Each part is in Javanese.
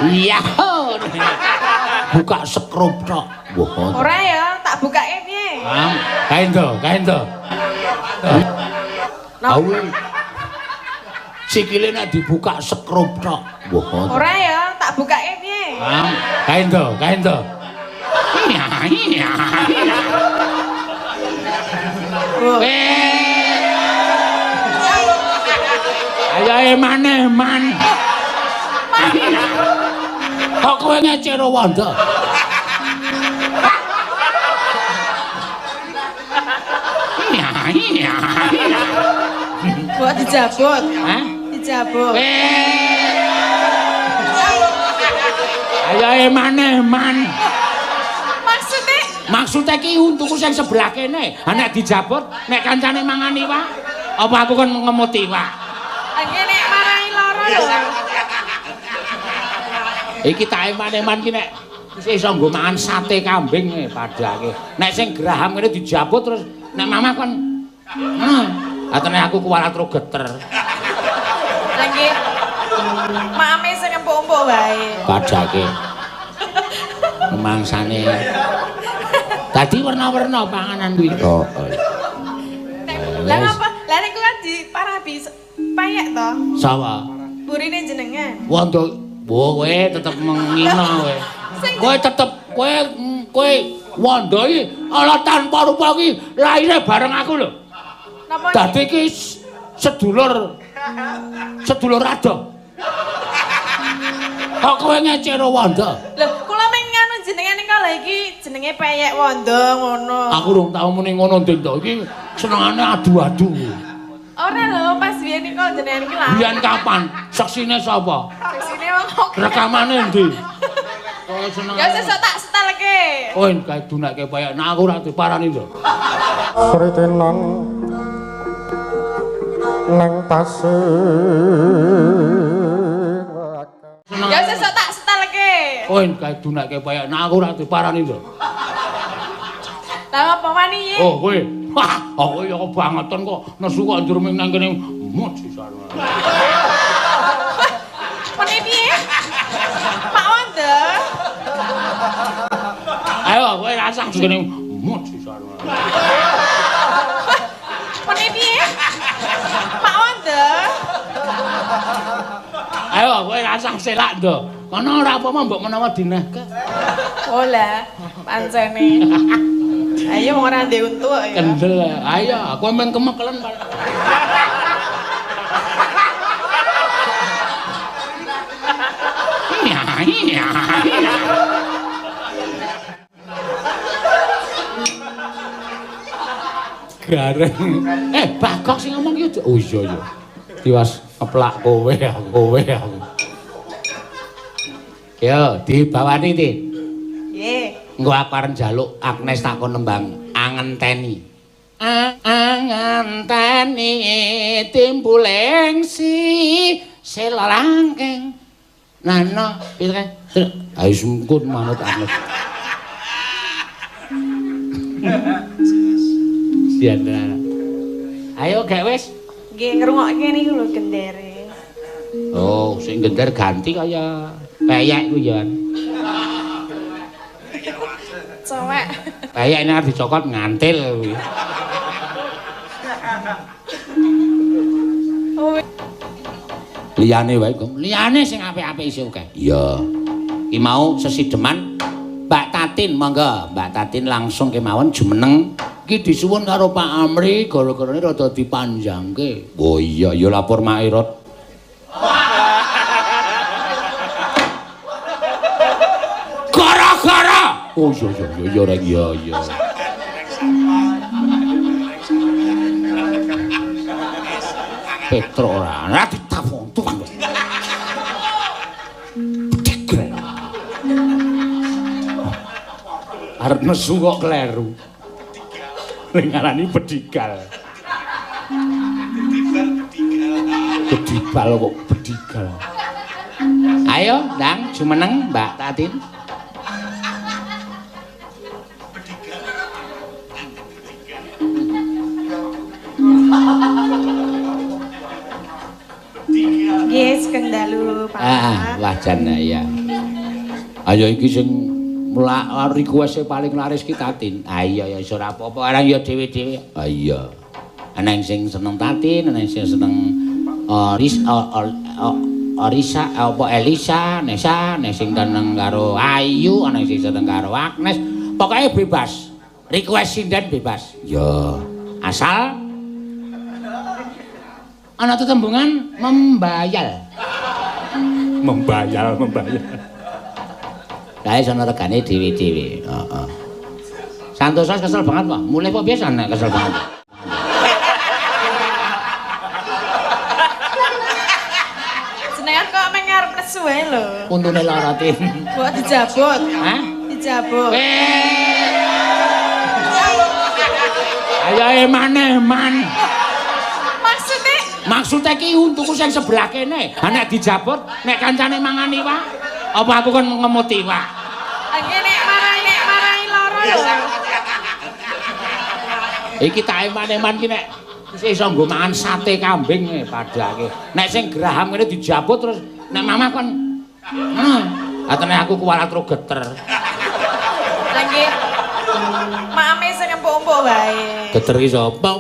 Iya. Buka sekrup tok. Ora ya, tak bukake piye? Kaen to. Awe. Sikile nek dibuka sekrup tok. Ora ya, tak bukake piye? Kaen to. Iya. Ayo eman. Kok kowe ngecero wanda? Iya. Kok dijabut? Hah? Dijabut. Ayo eman. Maksudnya ki untuku sing sebelah kene. Nek dijabut, nek kancane mangan iwak, apa aku kan ngemut iwak? iki nek marahi lara lho. Iki tak eman ki nek iso nggo mangan sate kambing padake. Nek sing graham ngene dijabut terus nek mamah kan atene aku kuwalat ro geter. Lagi mame sing empuk-empuk wae. Padake. Mangsane. Tadi warna-warna panganan kuwi. Lah apa? Lah nek kan diparabi payek to. Sawa. Burine jenengan. Wanda, kowe tetep mengina kowe. Kowe tetep kowe Wanda iki ala tanpa rupa iki laire bareng aku lho. Napa? Dadi iki sedulur adoh. Kok kowe ngecero Wanda? Lho, kula meng nganu jenengan kala iki jenenge peyek Wanda ngono. Aku urung tau muni ngono ndek to. Iki senengane adu-adu. Ora lho, pas biyen iki kok jenengan iki lah. Biyen kapan? Seksine sapa? Seksine wong kok. Rekamane endi? Oh, seneng. Ya sesuk tak setelke. Oh, kae dunake peyek. Nah aku ora diparani lho. Sritenan nang pasir. Ya sesuk tak setelke. Oh, kae dunake peyek. Nah aku ora diparani lho. Lah apa wani iki? Oh, kowe. Wah, aku ya kebangetan kok nesu kok njur ming nang kene muji sarwa. Mene piye? Pak Wanda. Ayo kowe rasang kene muji sarwa. Mene piye? Pak Wanda. Ayo kowe rasang selak ndo. Kono ora apa-apa mbok menawa dinehke. Oh lah, pancene. Ayo ora ndek untu kok ya. Kendel. Ayo, kowe men kemekelen. Iya. Gareng. Bagok sing ngomong iki. Oh iya. Diwas keplak kowe aku. Yo, dibawani ti. Nggih. Engko aku arep njaluk Agnes takon nembang angenteni. Angenteni timbuleng si selarangkeng. Nana, piye kae? Ayo sungkun manut Agnes. Siana. Ayo gak wis. Nggih ngrungokke niku lho gendere. Oh, sing gender ganti kaya peyek ku ya. Cowek. Peyek ini arep dicokot ngantil kuwi. Liyane wae, Gom. Liyane sing apik-apik isih akeh. Iya. Ki mau sesideman Mbak Tatin, monggo. Mbak Tatin langsung kemawon jumeneng. Ki disuwun karo Pak Amri gara-garane rada dipanjangke. Oh iya, ya lapor Mak Irot. Gara-gara. Oh iya rek iya. Petro ora ditapon tukang. Arep nesu kok kleru. Ning ngarani bedigal. Bedibal kok bedigal. Ayo, Ndang, jumeneng Mbak Tatin. Nggih, sugeng dalu, Pak. Wajan ya. Ayo iki sing request paling laris ki Tatin. Iya ya ora apa-apa, arang ya dhewe-dhewe. Iya. Ana sing seneng Tatin, ana sing seneng Risa apa Elisa, Nesa, nek sing seneng karo Ayu, ana sing seneng karo Agnes. Pokoke bebas. Request sinden bebas. Ya, asal ana tetembungan membayal. Membayal. Kae sono regane dhewe-dhewe. Heeh. Santosa kesel banget, Pak. Mulai kok biasa nek kesel banget. Jenengan kok mengarep nesu wae lho. Untune lara tin. Kok dijabut? Hah? Dijabut. Ayo eman. Maksudnya Maksudnya ki untuku sing sebelah kene. Ha nek dijabut, nek kancane mangan iwak, apa aku kan ngemut iwak? lagi nek marai lara lho. Iki tak eman-eman ki nek iso nggo mangan sate kambing padake. Nek sing geraham ngene dijabut terus nek mama kon atene aku kuwalat ro geter. Lagi mame sing empuk-empuk wae. Geter ki sapa?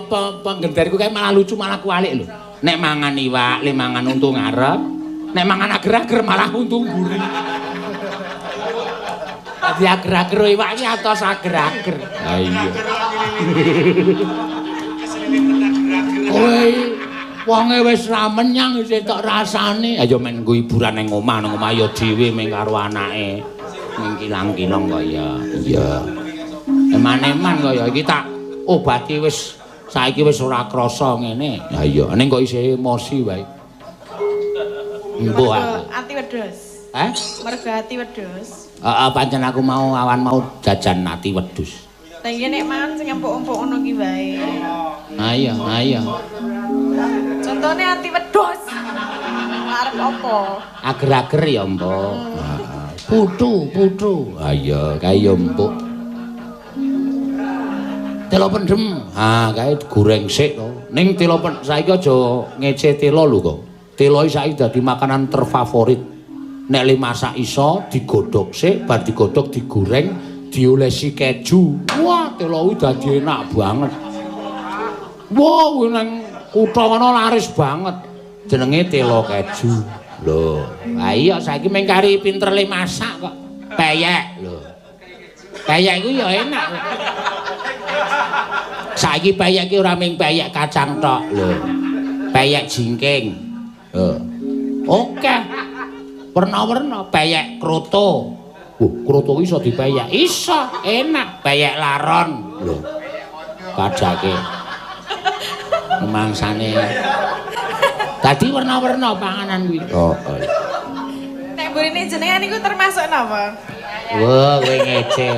Penggenderku kae malah lucu malah kualik lho. Nek mangan iwak, le mangan untu ngarep. Nek mangan ager-ager malah untu mburi. Dadi ager-ager iwak iki atos ager-ager. Ha iya. Oi, wonge wis ra menyang isih tok rasane. Ayo men nggo hiburan ning omah ya dhewe meng karo anake. Ning kilang-kilang kok ya. Iya. Eman-eman kok ya iki tak obati wis saiki wis ora krasa ngene. Ya iya, ning kok isih emosi wae. Mbok Ati wedhus. Mergo ati wedhus. Heeh, pancen aku mau awan mau jajan ati wedhus. Lah iki nek mangan sing empuk-empuk ngono ki wae. Ha iya. Contone ati wedhus. Arep apa? Ager-ager ya, Mbok. Putu. Ha iya, kae ya empuk. Telo pendem. Ha, kae goreng sik to. Ning telo saiki aja ngece telo lho kok. Telo iki saiki dadi makanan terfavorit. Nek le masak iso digodhog sik, bar digodhog digoreng, diolesi keju. Wah, telo iki dadi enak banget. Wah, nang kutha kono laris banget. Jenenge telo keju. Lho, ha iya saiki meng kari pinter le masak kok. Peyek lho. Peyek iku ya enak. Saiki peyek iki ora mung peyek kacang tok lho. Peyek jingking. Oke. Warna-warna peyek kroto. Kroto iso dipeyek. Iso, enak. Peyek laron lho. Padake. Mangsane. Dadi warna-warna panganan kuwi. Nek burine jenengan niku termasuk napa? Wah, kowe ngece.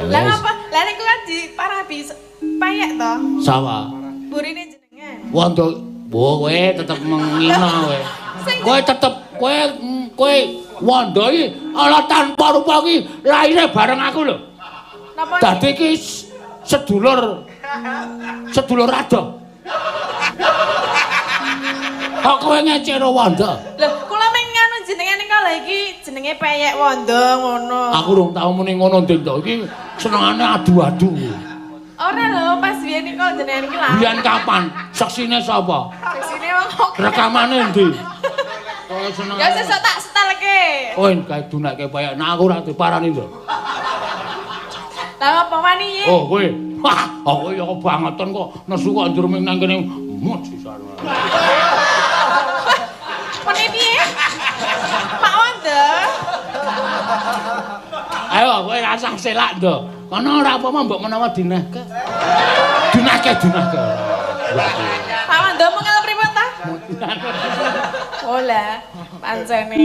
Lah apa? Lah niku kan diparabi payek to. Sapa? Burine jenengan. Wondo, kowe tetep mengina kowe. Kowe tetep kowe wondo iki ala tanpa rupa iki laire bareng aku lho. Napa? Dadi iki sedulur ado. Kok kowe ngece karo wondo? Lho, kula meng nganu jenengan niku lha iki jenenge payek wondo ngono. Aku urung tau muni ngono ndek iki senengane adu-adu. Ora lho, pas biyen niku jenengan iki lah. Biyen kapan? Seksine sapa? Seksine wong kok. Rekamane endi? Kowe seneng. Ya sesuk tak setelke. Kowe kae dunekke payek. Nah aku ora diparani lho. Lah apa wani iki? Oh kowe. Wah, kowe ya kebangetan kok nesu kok njur ming nang kene mujisan. Mene piye? Pak Wondo. Ayo kowe rasah selak ndo. Kono ora apa-apa mbok menawa dinehke. Dinehke. Pak Wondo mengal pripun ta? Ola, pancene.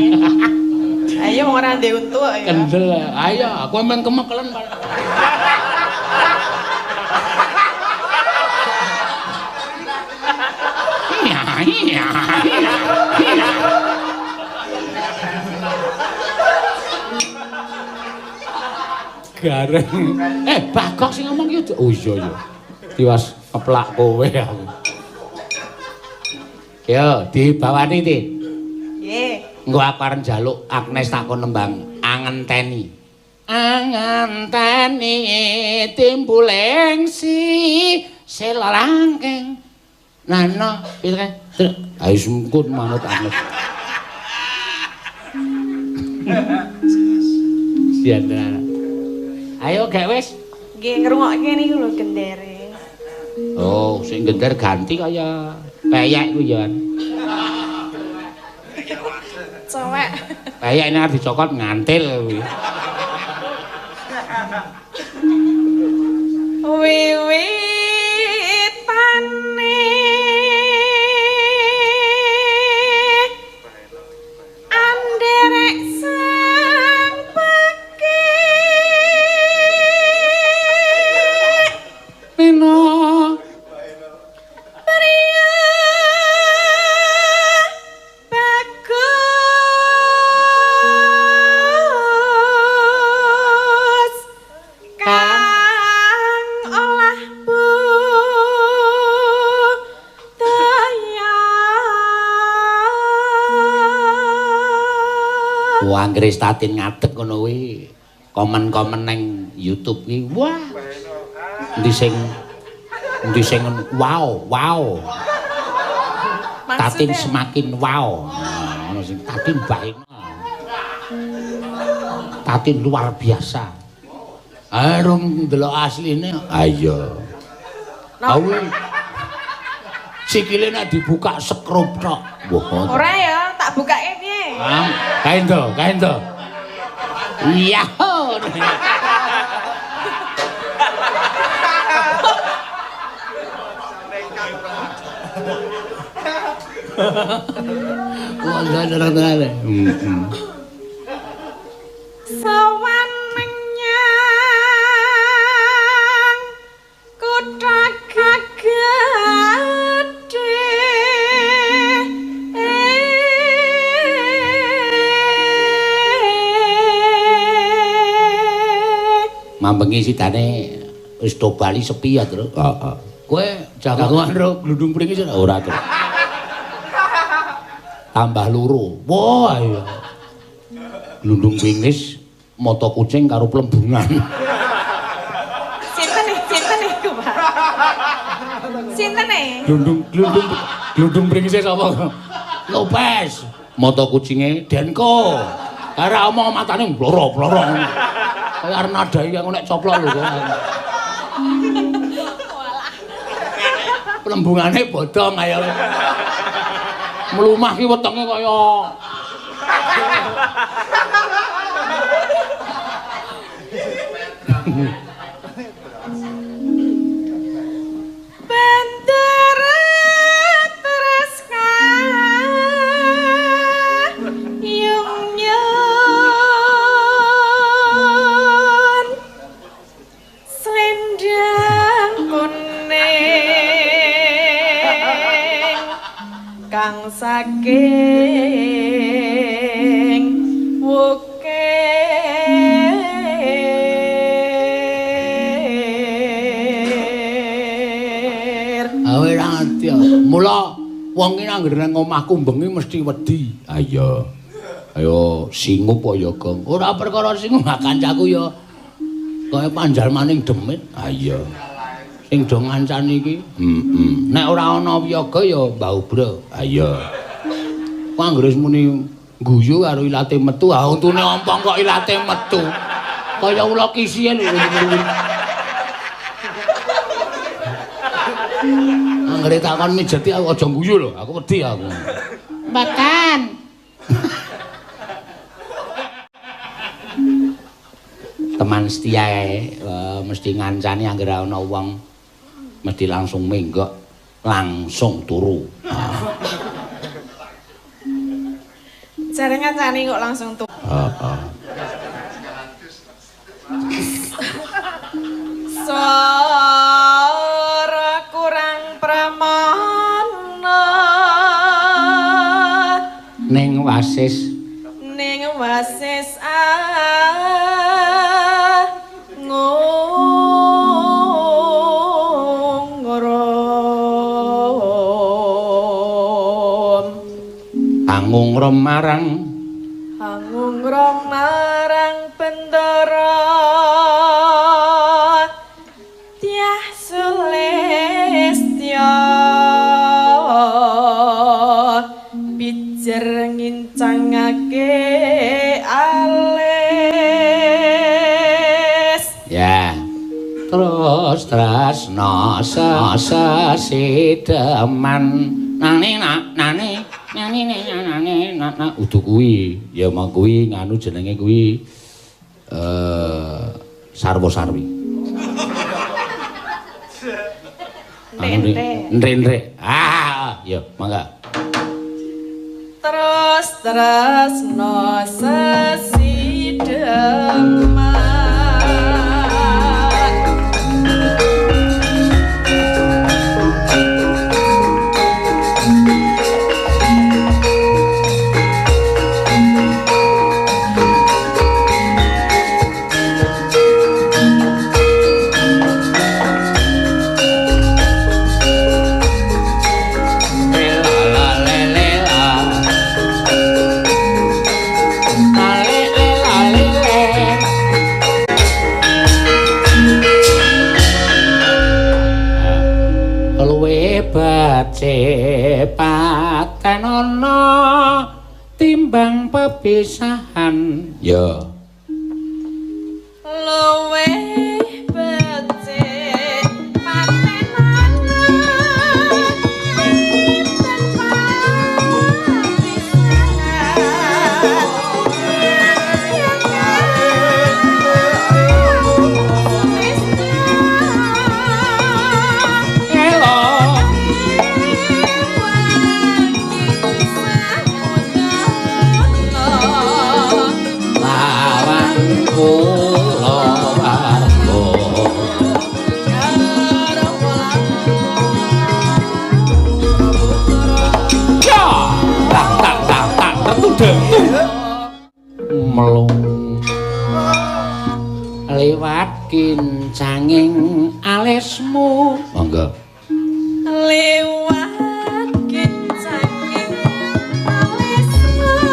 Ayo ora ndek untu kok ya. Kendel. Ayo, kowe men kemekelen. Iya. Gareng. Bagok sing ngomong ki. Oh iya. Tiwas keplak kowe aku. Yo, dibawani, Tin. Engko aku arep njaluk Agnes takon nembang angenteni. Angenteni timbuling si selarangking. Nana, piye kae? Ayo sungkut manut Agnes. Sian tenan. Ayo gak wis. Nggih ngrungokke niku lho gendere. Oh, sing gender ganti kaya peyek ku ya. Cowek. Peyek ini harus dicokot ngantil kuwi. Wiwitane anderek sang peki Pino pria bagus kang olah budaya anggere statin ngadeg ngono kuwi. Komen-komen nang YouTube ki. Wah. Endi sing wow. Tatin Maksudnya? semakin wow. Nah, ono sing tatin baik. Tatin luar biasa. Arung ndelok asline. Ayo. Awe. Sikile nek dibuka sekrup tok. Wah. Ora ya, tak bukake piye? Kaendo. Iya. Wah, ada. Sawan menyang kutha gedhe Mambengi sidane wis do bali sepi ya, Tru. Heeh. Kowe jagongan karo glundung pringis ora, Tru. Tambah loro. Wah, iya. Glundung pringis mata kucing karo plembungan. Sinten iku, Pak? Sinten e? Glundung pringise sapa? Lopes. Mata kucinge Denko. Ora omong matane bloro-bloro. Kaya arep nadai aku nek coplok lho kok. Plembungane bodong ayo. Mlumah ki wetenge kaya Bendera Treska Yung-yung Selendang kuning kang saking wukir. awe ati. Mula wong iki anggere nang omahku bengi mesti wedi. Ayo. Ayo singup kaya Gong. Ora perkara singup, kancaku ya kaya panjal maning demit. Ayo. Sing do ngancani iki. Nek ora ana wiyaga ya Mbah Ubra. Ayo. Kok anggere muni guyu karo ilate metu, ha untune ompong kok ilate metu. Kaya ula kisien lho. Anggere takon mijeti aku aja guyu lho, aku wedi aku. Mboten. Teman setia mesti ngancani anggere ana wong mesti langsung menggok, langsung turu. Jare ngancani kok langsung tuh. Heeh. Suara kurang pramana Ning wasis ngungrom angungrom marang ngungrong marang bendara Tiah Sulistya pijer ngincangake alis ya terus tresno sesideman nani udu kuwi ya mong kuwi nganu jenenge kuwi sarwa sarwi ndre ya mangga terus tresno sesideman paten ana timbang pepisahan ya luwe becik paten ana melung liwat kincanging alismu monggo liwat kincanging alismu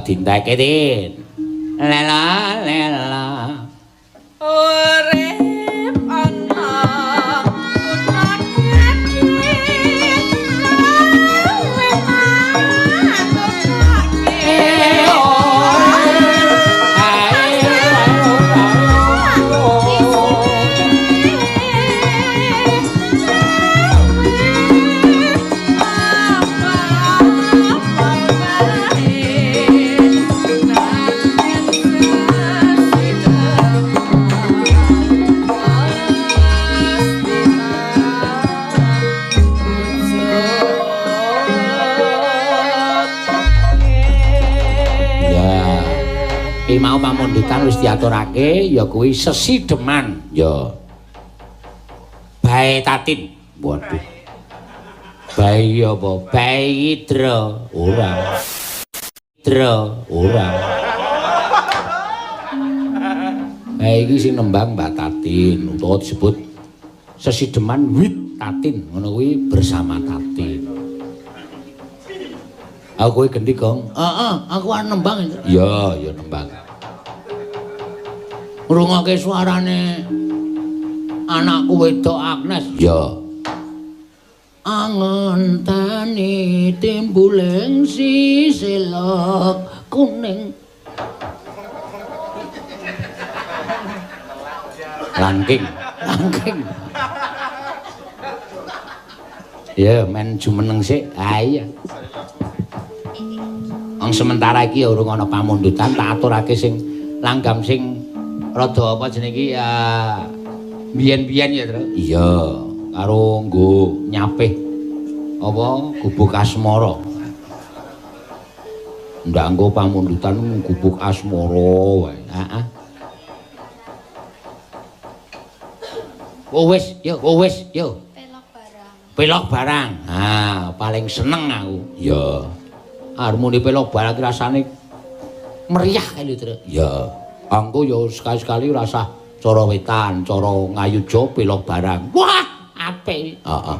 dindake din lela urip ana mau pamundutan wis diaturake ya kuwi sesideman ya bae tatin waduh bae apa bae idra ora bae iki sing nembang Mbak Tatin utawa disebut Sesideman wit Tatin ngono kuwi bersama Tatin. Aku kuwi gendhi, Gong. Heeh, aku arep nembang. Ya, ya nembang. Ngrungokke suarane anakku wedok Agnes. Ya. Angon tani timbuling sisilok kuning. Langking. Ya, men jumeneng sik. Ah iya. Wong sementara iki ya urung ana pamundutan, tak aturake sing langgam sing rada apa jenenge iki ya biyen-biyen ya, Tru. Iya, karo nggo nyapih apa gubuk asmara. Ndak nggo pamundutan gubuk asmara wae. Heeh. Oh wis, yo. Pelok barang. Ah, paling seneng aku. Ya. Harmoni pelok barang rasane meriah kali, Tru. Ya. Angko yo sekali-sekali rasa cara wetan, cara ngayuja pelok barang. Wah, apik. Heeh.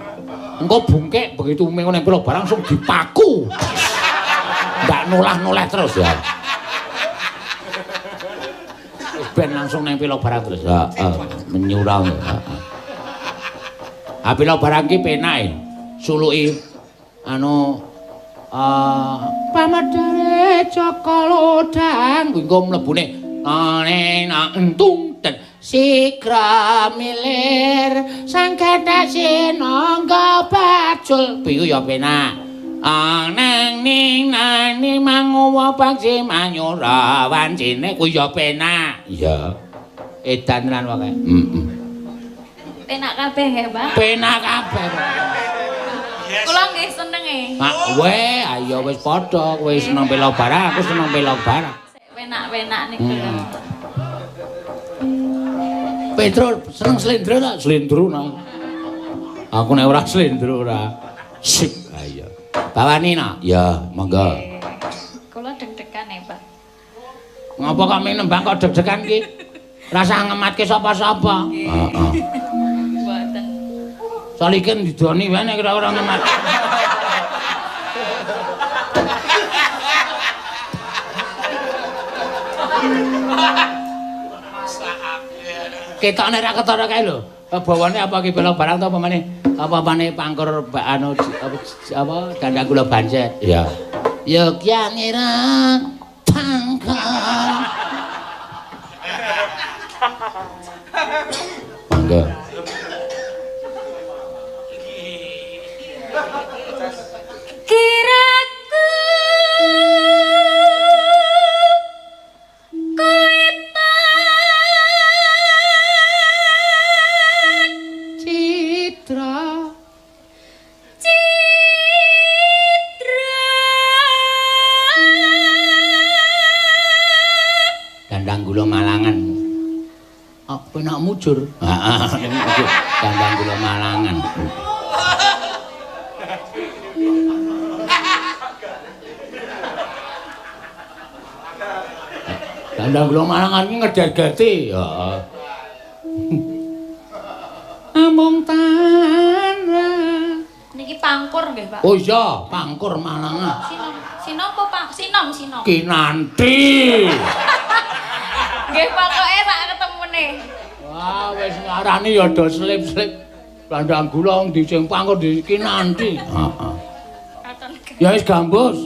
Engko bungkek begitu mengo ning pelok barang langsung dipaku. Ndak nolah-noleh terus ya. Ben langsung nang pelok barang terus. Heeh, menyurang. Heeh. Pelok barang ki penake. Suluki anu pamadare Jaka Lodang kuwi engko mlebune nang entung ten sigra milir sang kethek sinangga bajul piye ya penak. Nang ning manguwa bangsi manyura wancine kuwi ya penak. Iya. Edan lan wae. Penak kabeh nggih, Pak. Penak kabeh. Kula nggih seneng e. Ayo wis padha, kowe seneng pelok barang, aku seneng pelok barang. Penak-penak niku. Petro seneng slendro ta? Slendro nah. Aku nek ora slendro ora. Sip, ayo. Bawani nak? Ya, monggo. Kula deg-degan e, Pak. Ngapa kok nembang kok deg-degan ki? Rasa ngematke sapa-sapa. Heeh. Mboten. Saliken didoni wae nek ora ngemat. Ketokne ra ketara kae lho. Bawane apa ki pelok barang to apa maneh pangkur anu apa dandang kula bancet. Iya. Ya kyangira pangkur. Mangga. Kiraku kowe Citra Dandang gula Malangan. Apa nak mujur? Heeh, Dandang gula Malangan. Dandang gula Malangan iki ngedet-geti. Heeh. Amung tanra. niki pangkur nggih, Pak. Oh iya, pangkur Malangan. Sinom apa, Pak? Sinom. Kinanti. Nggih, pokoke sak ketemune. Wah, wis ngarani ya do slip-slip. Dandang gula wong dicing pangkur di Kinanti. Heeh. Ya wis gambus.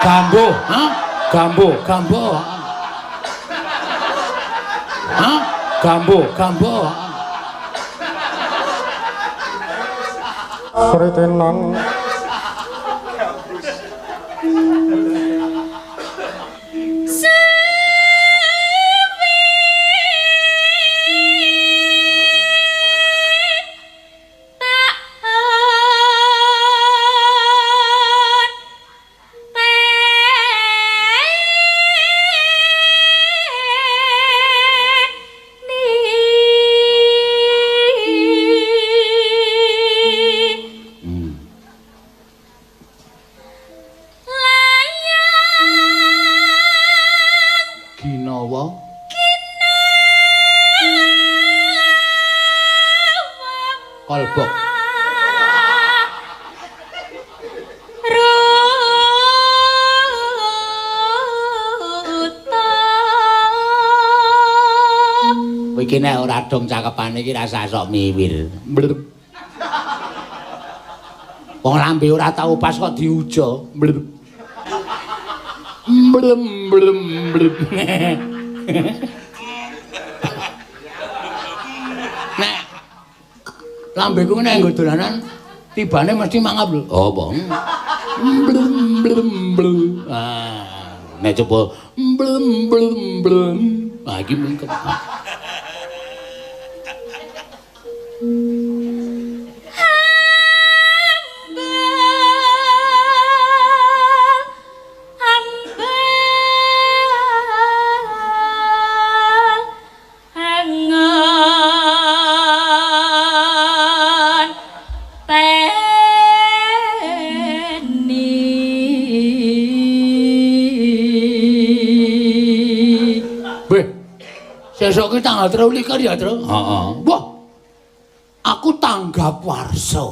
Gambo, ha? Gambo. Hah? Gambo. Sritinan blebok. Iki nek ora dong cakepane iki rasa sok miwir. Wong lambe ora tau pas kok diuja. Blem blem blem. Nek lambeku nek nggo dolanan tibane mesti mangap lho. Oh, bong. Blem blem blem. Ah, nek coba blem blem blem. Ah, iki mungkin. Sesuk ki tanggal 23 ya, Tru? Heeh. Wah. Aku tanggap warsa.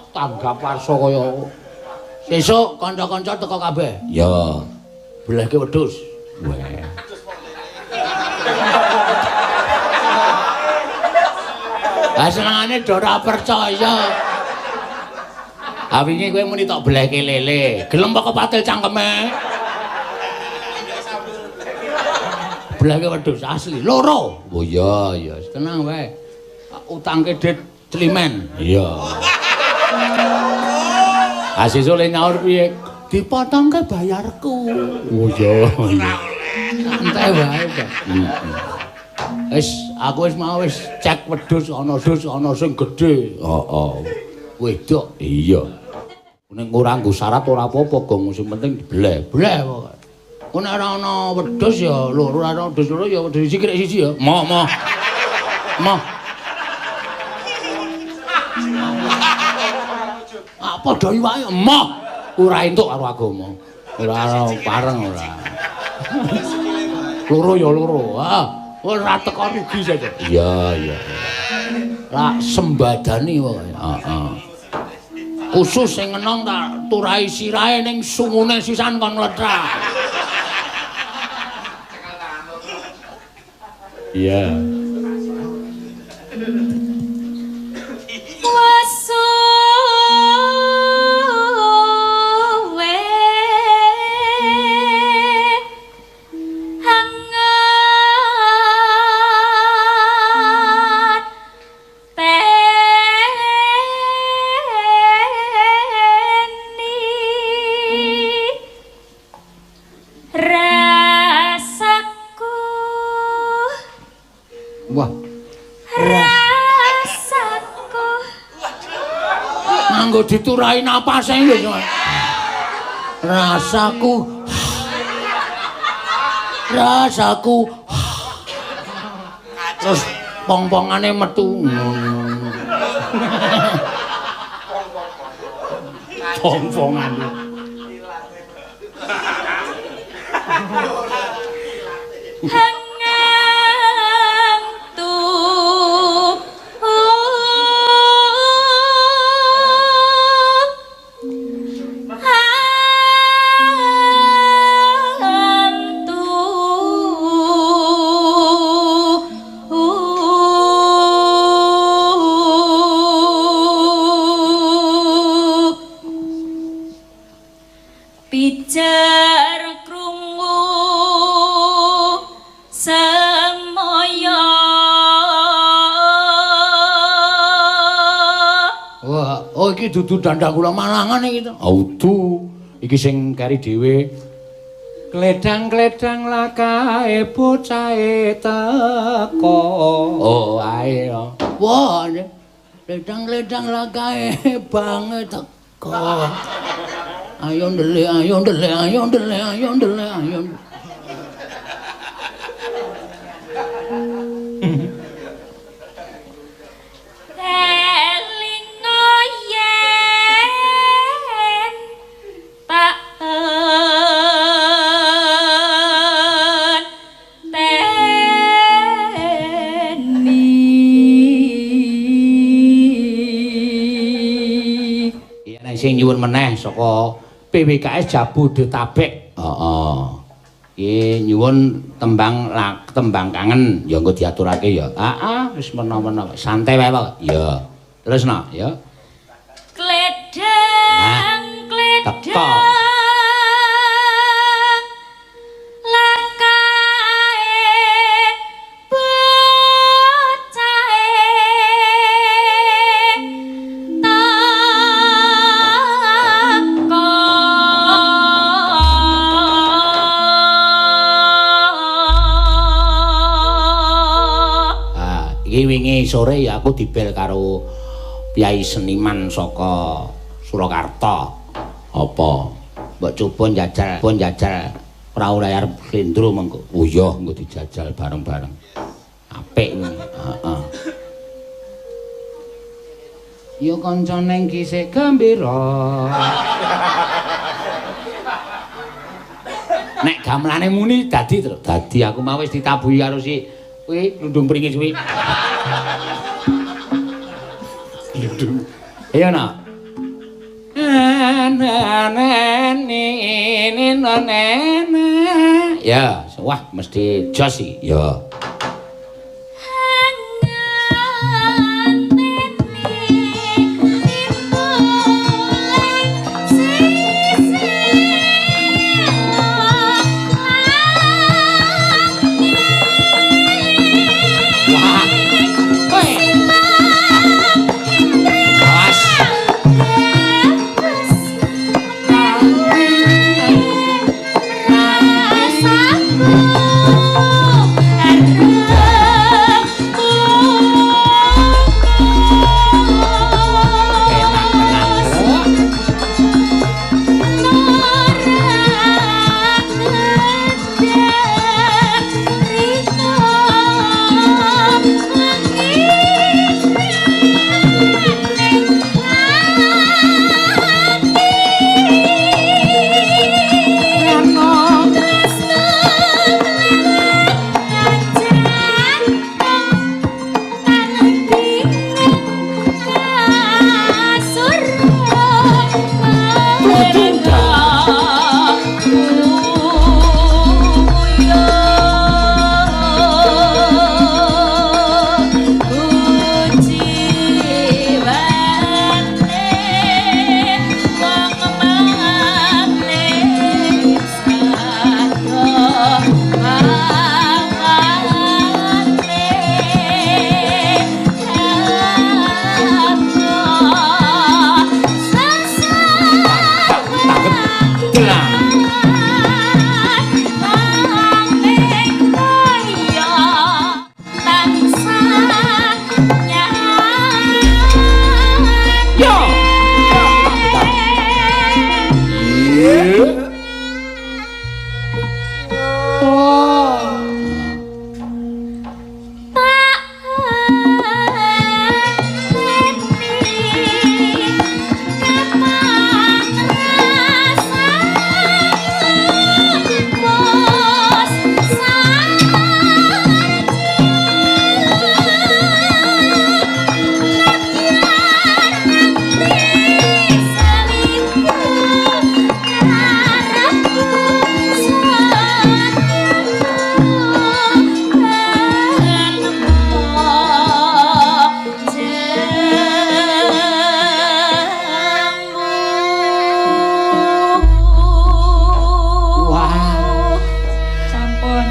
Tanggap warsa kaya sesuk kanca-kanca teko kabeh. Ya. Belehke wedhus. Weh. Ah senengane do ora percaya. Ah wingi kowe muni tok belehke lele. Gelem kok patil cangkeme. Belake wedhus asli loro. Oh iya iya, tenang wae. Utangke dit Climen. Iya. Asih le nyaur piye? Dipotongke bayarku. Oh iya iya. Santai wae, Pak. Wis aku wis mau wis cek wedhus ana sing gedhe. Heeh. Wedok. Iya. Ning ora nggo syarat ora apa-apa, Gong. Sing penting bleh pokoke. Nek ora ana wedhus ya loro, ora ana wedhus loro ya wedhus sikrik siji ya. Moh. Ah padha iwake moh. Ora entuk karo agama. Ora pareng ora. Loro ya loro. Ah, ora teko rugi saja. Iya. Lah sembadani wae. Heeh. Khusus sing enong tak turai sirahe ning sungune sisan kon mlethak. Iya. Diturai napase lho. Rasaku terus pong-pongane metu. Pong-pongane. Dudu dandang kula Malangan iki to. Audu. Iki sing kari dhewe. Gledang-gledang lakae bocahe teko. Oh, ae yo. Wah, gledang-gledang lakae banget teko. Ayo ndelik. sing nyuwun meneh saka PWKS Jabodetabek. Heeh. Iki nyuwun tembang kangen ya engko diaturake ya. Heeh, wis mena-mena santai wae kok. Ya. Terusno ya. Kledang kledang wingi sore ya aku dibel karo piyai seniman saka Surakarta. Apa? Mbok coba njajal prau layar Slendro mengko. Oh iya, engko dijajal bareng-bareng. Apik kuwi. Heeh. Ya kancane iki sik gembira. Nek gamelane muni dadi terus. Dadi aku mau wis ditabuhi karo si kuwi lundung pringis kuwi. Lundung. Ayo nak. Ya, wah mesti jos iki. Ya.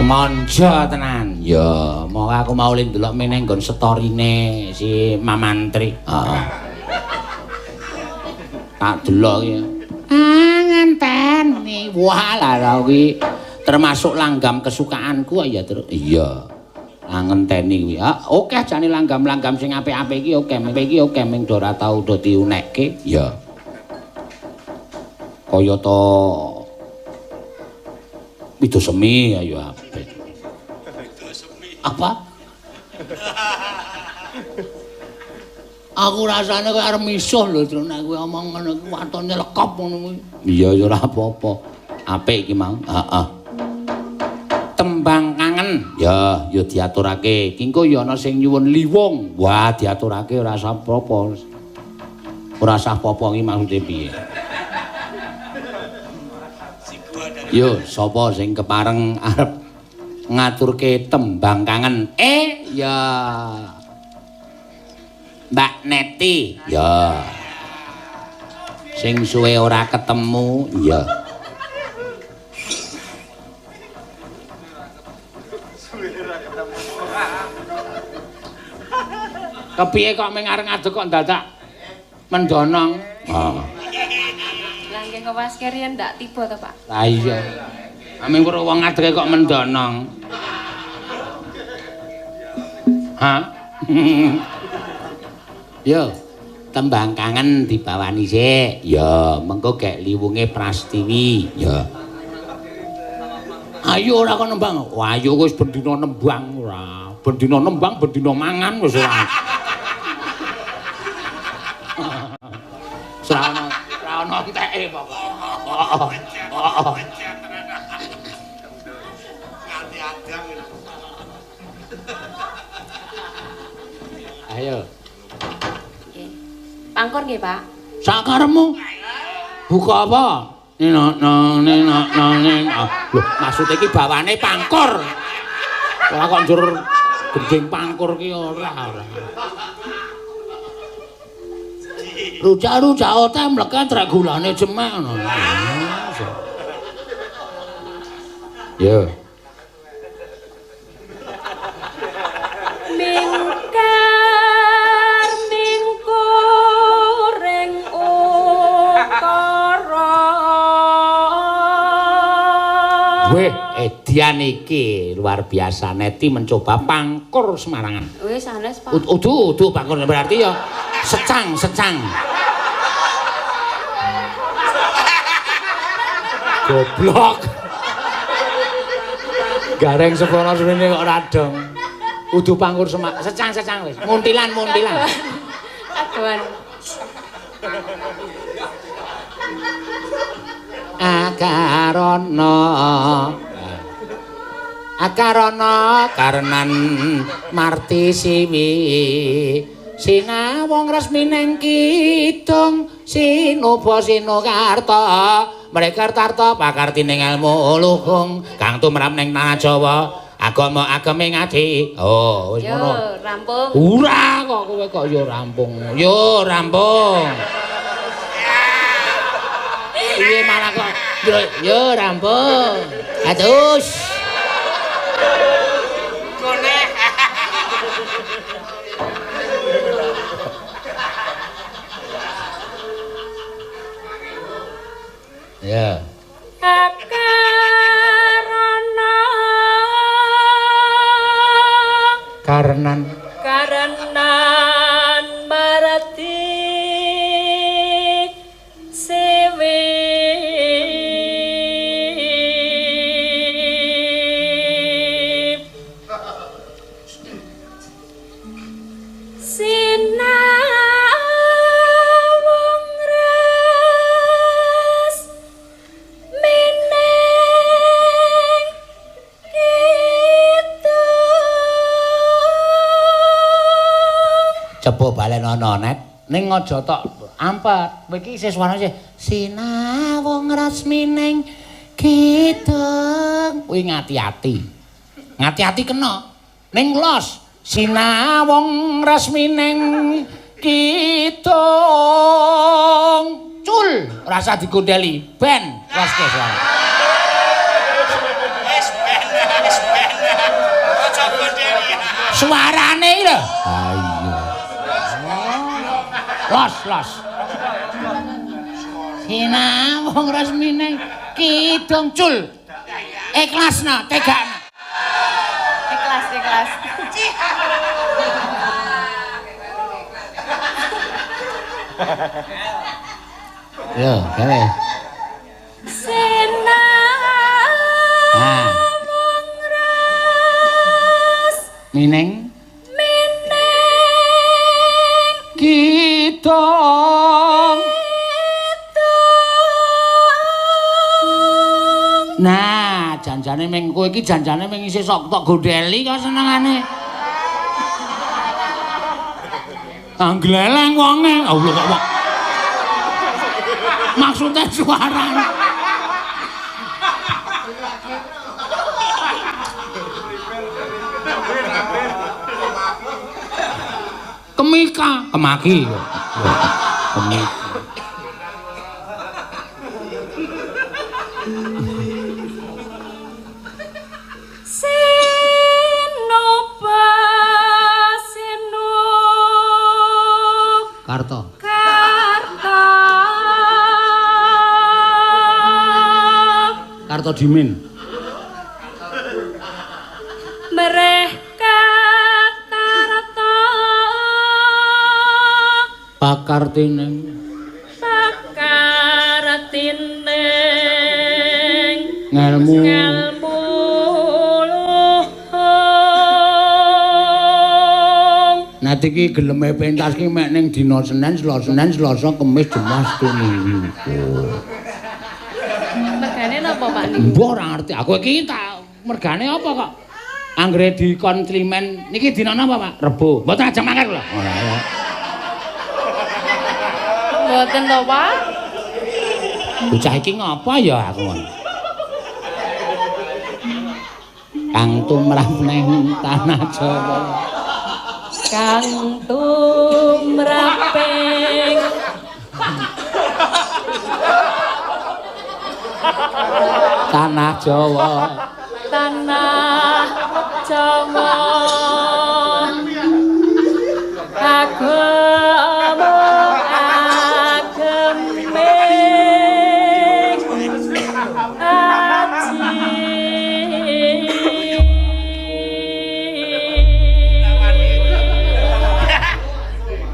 Manja tenan. Ya, moko aku mau ndelok meneh nggon storine si Mamantri. Heeh. Tak delok ya. Ngenteni. Wah, lah kuwi termasuk langgam kesukaanku ya terus. Iya. Ngenteni kuwi. Oke jane langgam-langgam sing apik-apik iki oke. Iki oke ming ora tau do diunekke. Ya. Kaya to Wido Semi ayo apik. Apa? Aku rasane kok arep misuh lho, nek kowe omong ngono kuwi watone lekop ngono kuwi. Iya ya ora apa-apa. Apik iki mau. Heeh. Tembang kangen. Ya, ya diaturake. Iki engko ya ana sing nyuwun liwung. Wah, diaturake ora apa-apa. Ora sah apa-apa iki maksude piye? Yo, sapa sing kepareng arep ngaturke tembang kangen? Ya. Mbak Neti. Ya. Sing suwe ora ketemu, ya. Kepiye kok ming areng adeg kok dadak mendonong? Heeh. Lah nggih kewas kerian ndak tiba to, Pak? Lah iya. Aming karo wong adege kok mendonong. Hah? Yo, tembang kangen dibawani sik. Ya, mengko gek liwunge Prastiwi. Ya. Ayo ora kok nembang. Wah, ayo wis bendina nembang ora. Bendina nembang, bendina mangan wis ora. Srawana enteke pokoke. Ayo. Nggih. Pangkur nggih, Pak. Sakaremu. Buka apa? Lho, maksud iki bawane pangkur. Ora kok njur gending pangkur ki ora. Rujak-rujak ote mleket rek gulane jemek ngono. Yo. Mingkar mingkureng ukara. Weh, edian iki luar biasa. Neti mencoba pangkur Semarangan. Wis sanes, Pak. Udu pangkur berarti ya secang. Goblok. Gareng sepono surene kok radong. Udu pangkur secang wis. Muntilan. Aduan. Akarana karenan marti siwi sinawong resmining kidung sinuba sinukarta mreka tarta pakartining ilmu luhung kang tumrap ning tanah Jawa agama ageme ngadi. Oh wis ngono. Yo, rampung. Ora kok kowe kok yo rampung. Yo rampung. Piye malah kok yo rampung. Atus. Ya. Karenan marati sewi coba balen ana net ning aja tok ampet kowe iki siswane sih sinawung resmining kidung kuwi ngati-ati kena ning los sinawung resmining kidung cul rasa digondeli ben wes suara aja gondeli suarane lho ayo los sinawung resmine kidung cul ikhlasna tegakna ikhlas yo gawe sinawung mineng kidung nah janjane ming kowe iki janjane ming isih sok tok gondeli kok senengane anggleleng wonge Allah kok Maksudnya suara. Kemika, kemaki. Kemika. Karto. Karto Dimin. Mereka Karto Pakartineng. Ngelmu. Nanti ki geleme pentas ki mek ning dina Senin, Selasa, Kamis, Jumat, Minggu. Mergane napa Pak niku? Mbah ora ngerti. Aku iki tak mergane apa kok? Anggere dikon klimen niki dina napa, Pak? Rebo. Mboten ajeng mangkat lho. Ora ya. Mboten to, Pak. Bocah iki ngapa ya aku ngono. Kang tumrap ning tanah Jawa. Kang tumraping tanah Jawa. Tanah Jawa agama ageming aji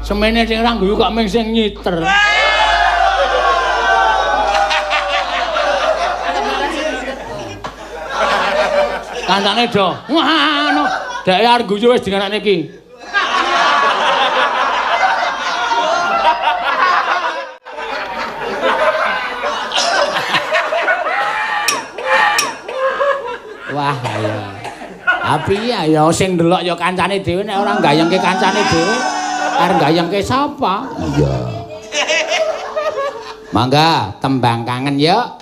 Semene sing ora guyu kok ming sing nyiter. Kancane do. Wah, no. Dhek arep guyu wis dinganane iki. Wah, ya. Api ya sing ndelok ya kancane dhewe nek ora gayengke kancane dhewe. Arep gayengke sapa? Iya. Mangga tembang kangen yuk.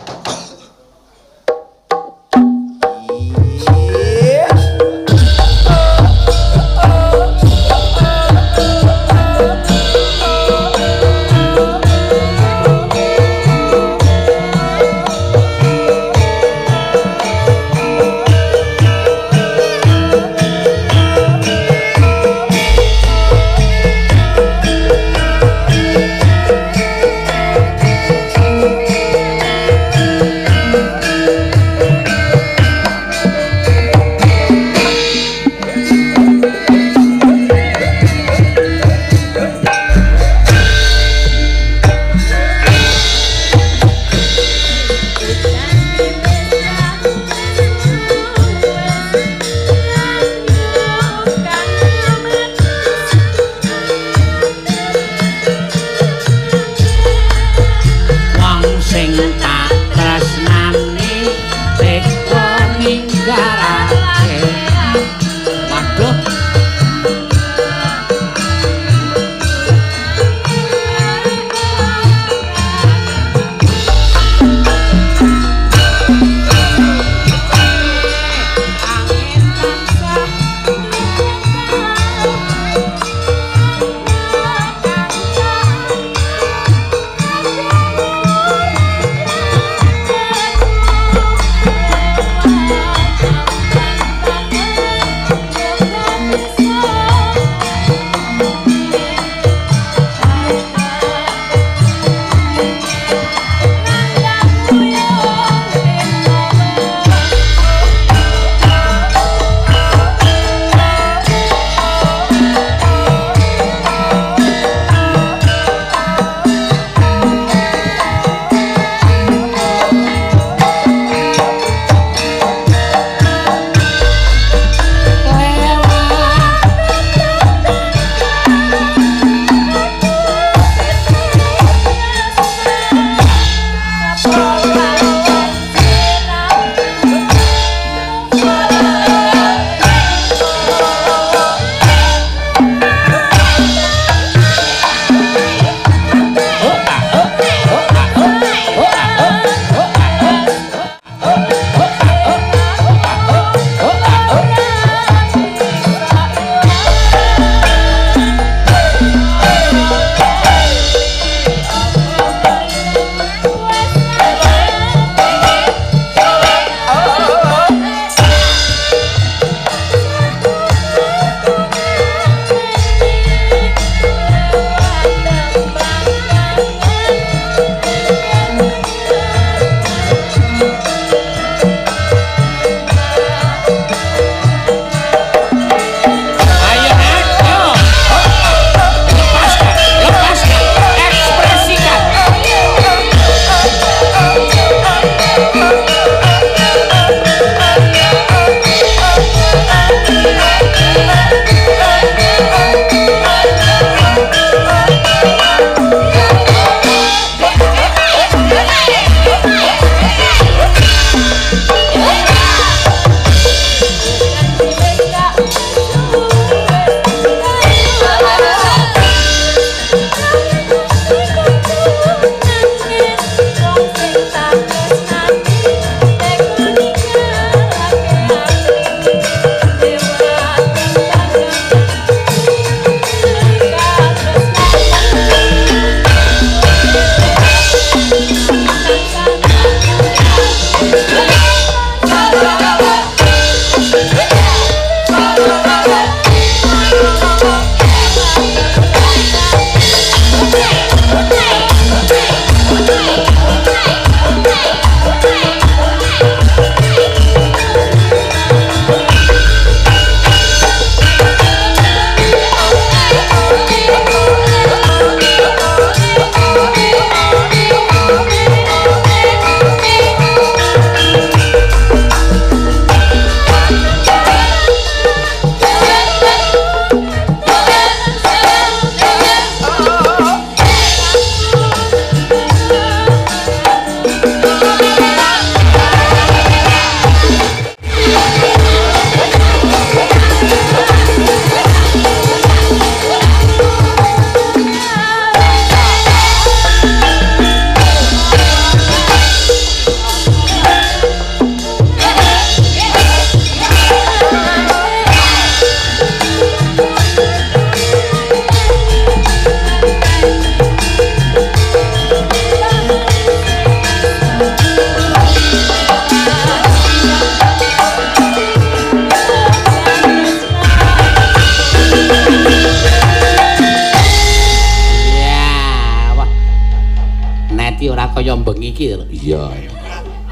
kaya bengi iki lho. Iya.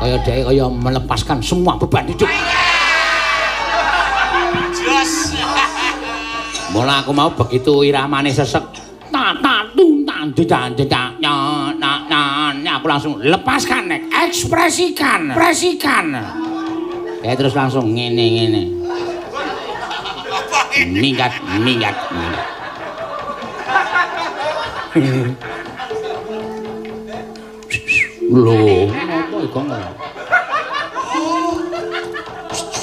Kaya dhek kaya melepaskan semua beban hidup. Jos. Mula aku mau begitu iramane sesek. Aku langsung lepaskan, ekspresikan. Terus langsung ngene. Minggat. Loh, apa iku ngono?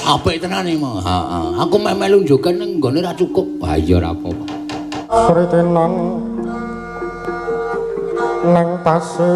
Apik tenan iki mah. Heeh. Aku melu njogan ning nggone ra cukup. Ha iya ora apa-apa. Sritenan nang tasih